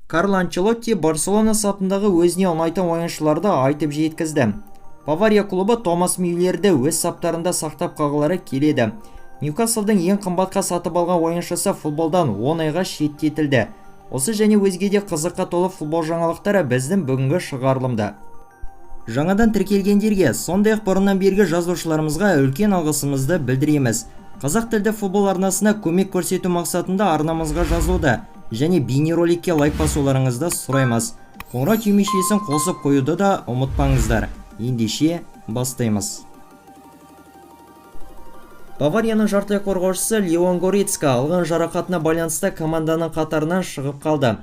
Карло Анчелотти Барселона сапындағы өзіне ұнайтын ойыншыларды айтып жеткізді. Бавария клубы Томас Мюллерді өз саптарында сақтап қалғылары келеді. Ньюкаслдың ең қымбатқа сатып алған ойыншысы футболдан 10 айға шеттетілді. Осы және өзге де қызыққа толы футбол жаңалықтары біздің бүгінгі шығарылымда. Жаңадан тіркелгендерге, сондай-ақ бұрыннан бергі жазушыларымызға үлкен алғысымызды білдіреміз. Қазақ тілді футбол арнасына көмек көрсету мақсатында арнамызға жазуды және бейнероликке лайк басуларыңызды сұраймыз. Қоңырау түймешесін қосып қоюды да ұмытпаңыздар. Ендеше бастаймыз. Баварияның жартылай қорғаушысы Леон Горецка алған жарақатына байланысты команданың қатарынан шығып қалды.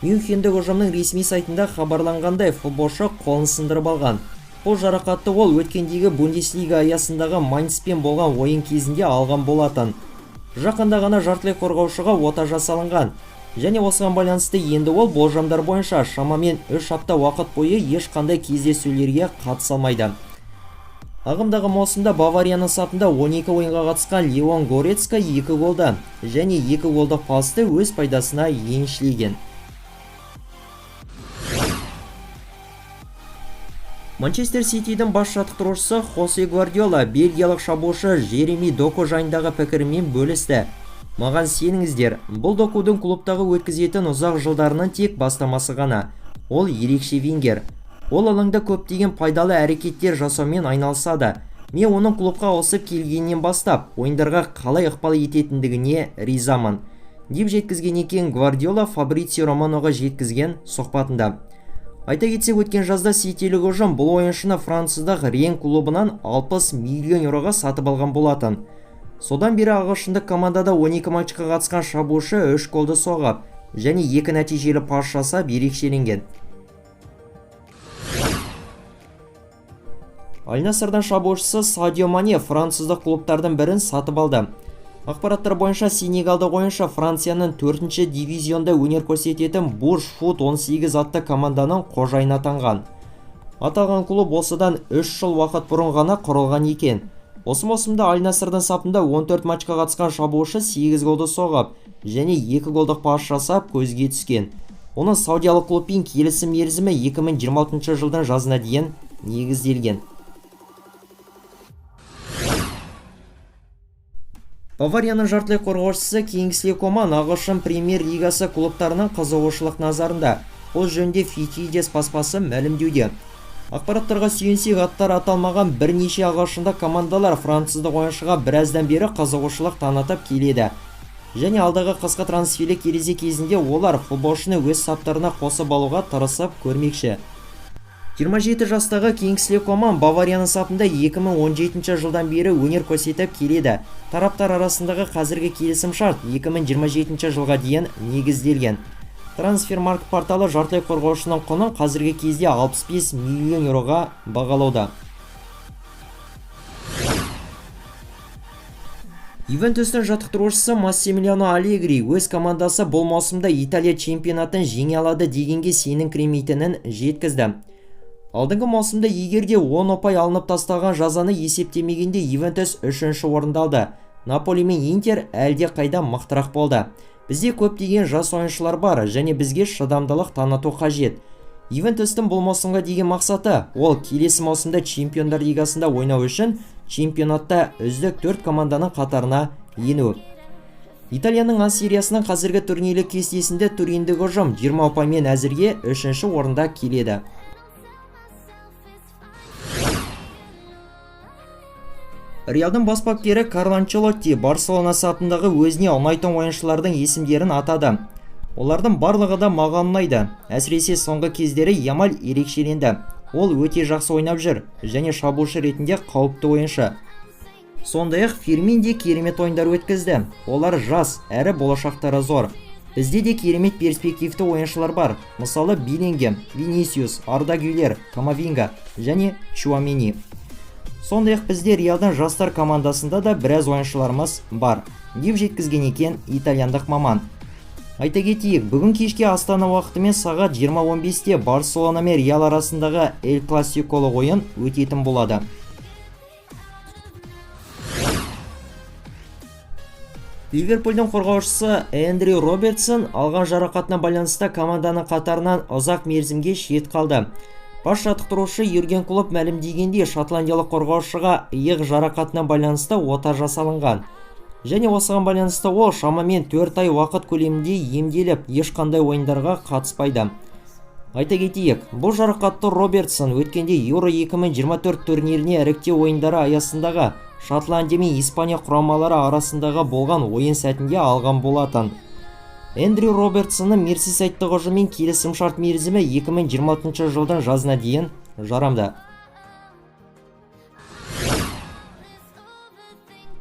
Мюнхендік ұжымның ресми сайтында хабарланғандай, футболшы қолын сындырып алған. Бұл жарақатты ол өткендегі Бундеслига аясындағы Майнцпен болған ойын кезінде алған болатын. Жақында ғана жартылай қорғаушыға ота жасалынған. Және осыған байланысты енді ол болжамдар бойынша шамамен 3 апта уақыт бойы ешқандай кездесулерге қатыса алмайды. Ағымдағы маусымда Баварияның сапында 12 ойынға қатысқан Леон Горецка 2 голды және 2 голдық пасты өз пайдасына еншілеген. Манчестер Ситидің бас жаттықтырушысы Хосе Гвардиола бельгиялық шабуылшы Жереми Доку жайындағы пікірімен бөлісті. Маған сеніңіздер, бұл Докудың клубтағы өткізетін ұзақ жылдарының тек бастамасы ғана. Ол ерекше вингер. Ол алаңда көптеген пайдалы әрекеттер жасаумен айналысады. Мен оның клубқа ауысып келгеннен бастап, ойындарға қалай ықпал ететіндігіне ризамын, деп жеткізген екен Гвардиола Фабрицио Романоға жеткізген сұхбатында. Айта кетсек, өткен жазда ситилік ұжым бұл ойыншыны француздық Рен клубынан 60 миллион еуроға сатып алған болатын. Содан бері ағылшындық командада 12 матчқа қатысқан шабуылшы 3 голды соғып, және 2 нәтижелі пас жасап ерекшеленген. Аль-Насрдан шабуылшысы Садио Мане француздық клубтардың бірін сатып алды. Ақпараттар бойынша Сенегалдық ойыншы Францияның 4-ші дивизионда өнер көрсететін Бурж Фут 18 атты команданың қожайыны атанған. Аталған клуб осыдан 3 жыл уақыт бұрын ғана құрылған екен. Осы маусымда Аль-Насрдың сапында 14 матчқа қатысқан шабуылшы 8 голды соғып, және 2 голдық пас жасап көзге түскен. Оның саудиялық клубпен келісім мерзімі 2026 жылдың жазына дейін негізделген. Баварияның жартылай қорғаушысы Кингсли Коман ағылшын премьер лигасы клубтарының қызығушылық назарында. Ол жөнінде Фитидес баспасы мәлімдеуде. Ақпараттарға сүйенсек, аттар аталмаған бірнеше ағылшында командалар француздық ойыншыға біраздан бері қызығушылық танытып келеді. Және алдағы қысқы трансферлік кезең кезінде олар футболшыны өз саптарына қосып алуға тырысып көрмекші. 27 жастағы Кингсли Коман Баварияның сапында 2017 жылдан бері өнер көрсетіп келеді. Тараптар арасындағы қазіргі келісім шарт 2027 жылға дейін негізделген. Трансфермаркт порталы жартылай қорғаушының құнын қазіргі кезде 65 миллион еуроға бағалауда. Ювентустың жаттықтырушысы Массимилиано Аллегри өз командасы бұл маусымда Италия чемпионатын жеңе алады дегенге сеніңкіремейтінін жеткізді. Алдыңғы маусымда егерде 10 ұпай алынып тастаған жазаны есептемегенде Ювентус 3-ші орында алды. Наполи мен Интер әлде қайда мықтырақ болды. Бізде көптеген жас ойыншылар бар және бізге шыдамдылық таныту қажет. Ювентустың бұл маусымға деген мақсаты ол келесі маусымда Чемпиондар лигасында ойнау үшін чемпионатта үздік 4 команданың қатарына ену. Италияның А сериясының қазіргі турнирлік кестесінде Туриндік ұжым 20 ұпаймен әзірге 3-ші орында келеді. Реалдың бас бапкері Карло Анчелотти Барселона сапындағы өзіне ұнайтын ойыншылардың есімдерін атады. Олардың барлығы да маған ұнайды. Әсіресе соңғы кездері Ямаль ерекшеленді. Ол өте жақсы ойнап жүр және шабуылшы ретінде қауіпті ойыншы. Сондай-ақ Фермин де керемет ойындар өткізді. Олар жас, әрі болашақтары зор. Бізде де керемет перспективті ойыншылар бар. Мысалы Беллингем, Винисиус, Арда Гюлер, Камавинга және Чуамени. Сондай-ақ бізде Реалдың жастар командасында да біраз ойыншыларымыз бар, деп жеткізген екен итальяндық маман. Айта кетейік, бүгін кешке Астана уақытымен сағат 20:15-те Барселона мен Реал арасындағы Эль Классиколық ойын өтетін болады. Ливерпульдің қорғаушысы Эндрю Робертсон алған жарақатына байланысты команданың қатарынан ұзақ мерзімге шет қалды. Бас жаттықтырушы Юрген Клоп мәлімдегендей, шотландиялық қорғаушыға иық жарақатына байланысты ота жасалынған. Және осыған байланысты ол шамамен 4 ай уақыт көлемінде емделіп, ешқандай ойындарға қатыспайды. Айта кетейік, бұл жарақатты Робертсон өткенде Euro 2024 турниріне іріктеу ойындары аясындағы Шотландия мен Испания құрамалары арасындағы болған ойын сәтінде алған болатын. Эндрю Робертсонны Мерсисайдтық ұжыммен келісімшарт мерзімі 2026 жылдың жазына дейін жарамды.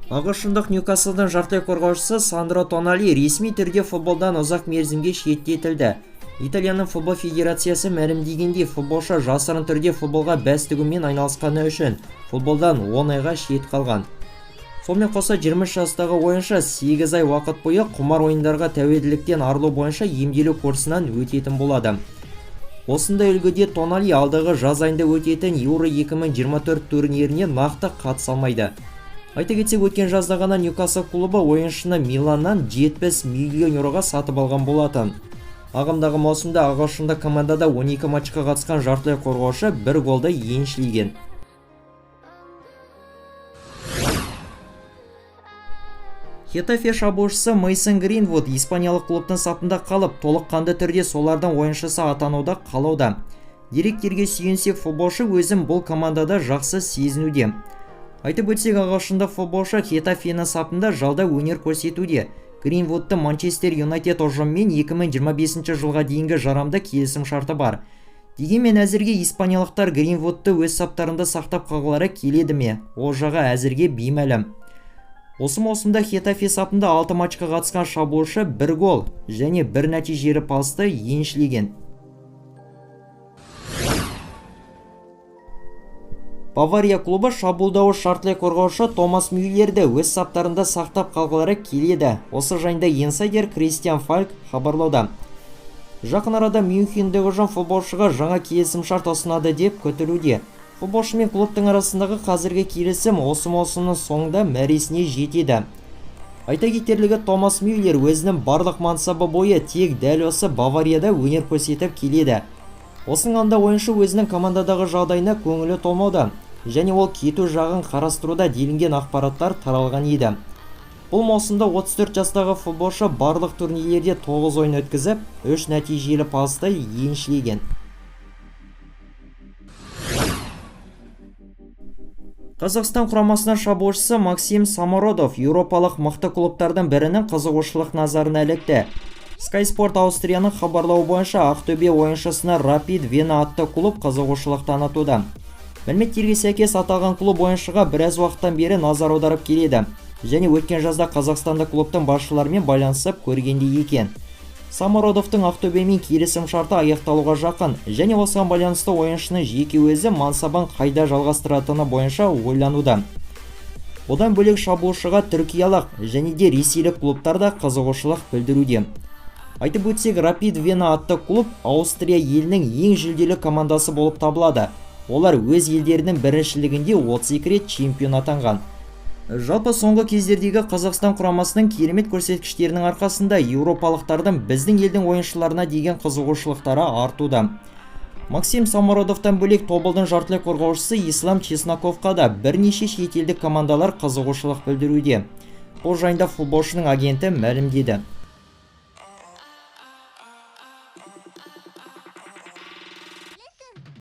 Ағылшындық Ньюкаслдың жартылай қорғаушысы Сандро Тонали ресми түрде футболдан ұзақ мерзімге шеттетілді. Италияның футбол федерациясы мәлімдегендей, футболшы жасырын түрде футболға бәс тігумен айналысқаны үшін футболдан 10 айға шет қалған. Сонымен қоса 23 жастағы ойыншы 8 ай уақыт бойы құмар ойындарға тәуелділіктен арылу бойынша емделу курсынан өтетін болады. Осындай үлгіде Тонали алдағы жаз айында өтетін Euro 2024 турниріне нақты қатыса алмайды. Айта кетсек, өткен жазда ғана Ньюкасл клубы ойыншыны Миланнан 70 миллион еуроға сатып алған болатын. Ағымдағы маусымда ағылшындық командада 12 матчқа қатысқан жартылай қорғаушы 1 голды еншілеген. Хетафе шабуылшысы Мейсон Гринвуд испаниялық клубтың сапында қалып, толыққанды түрде солардың ойыншысы атануда қалауда. Деректерге сүйенсек, футболшы өзін бұл командада жақсы сезінуде. Айтып өтсек, ағылшындық футболшы Хетафенің сапында жалда өнер көрсетуде. Гринвудты Манчестер Юнайтед ұжымымен 2025 жылға дейінгі жарамды келісім шарты бар. Дегенмен әзірге испаниялықтар Гринвудты өз саптарында сақтап қалғылары келеді ме? Ол жағы әзірге беймәлім. Осы маусымда Хетафе сапында 6 матчқа қатысқан шабуылшы 1 гол және 1 нәтижелі пасты еншілеген. Бавария клубы шабуылдауыш жартылай қорғаушы Томас Мюллерді өз саптарында сақтап қалғылары келеді. Осы жайында инсайдер Кристиан Фальк хабарлауда. Жақын арада Мюнхендегі ұжым футболшыға жаңа келісім шарт ұсынады деп күтілуде. Футболшы мен клубтың арасындағы қазіргі келісім осы маусымның соңында мәресіне жетеді. Айта кетерлігі, Томас Мюллер өзінің барлық мансабы бойы тек дәл осы Баварияда өнер көрсетіп келеді. Осының анда ойыншы өзінің командадағы жағдайына көңілі толмауда, және ол кету жағын қарастыруда делінген ақпараттар таралған еді. Бұл маусымда 34 жастағы футболшы барлық турнирлерде 9 ойын өткізіп, 3 нәтижелі пасты еншілеген. Қазақстан құрамасының шабуылшысы Максим Самородов еуропалық мықты клубтардың бірінің қызығушылық назарына ілікті. Sky Sport Аустрияның хабарлауы бойынша Ақтөбе ойыншысына Rapid Вена атты клуб қызығушылық танытуда. Мәліметтерге сәйкес, аталған клуб ойыншыға біраз уақыттан бері назар аударып келеді, және өткен жазда Қазақстанда клубтың басшыларымен байланысып көргендей екен. Самородовтың Ақтөбемен келісім шарты аяқталуға жақын, және осыған байланысты ойыншының жеке өзі мансабын қайда жалғастыратыны бойынша ойлануда. Одан бөлек шабуылшыға түркиялық және де ресейлік клубтар да қызығушылық білдіруде. Айтып өтсек, Rapid Вена атты клуб Аустрия елінің ең жүлделі командасы болып табылады. Олар өз елдерінің біріншілігінде 32 рет чемпион атанған. Жалпы соңғы кездердегі Қазақстан құрамасының керемет көрсеткіштерінің арқасында еуропалықтардың біздің елдің ойыншыларына деген қызығушылықтары артуда. Максим Самородовтан бөлек Тобылдың жартылай қорғаушысы Ислам Чесноковқа да бірнеше шетелдік командалар қызығушылық білдіруде. Бұл жайында футболшының агенті мәлімдеді.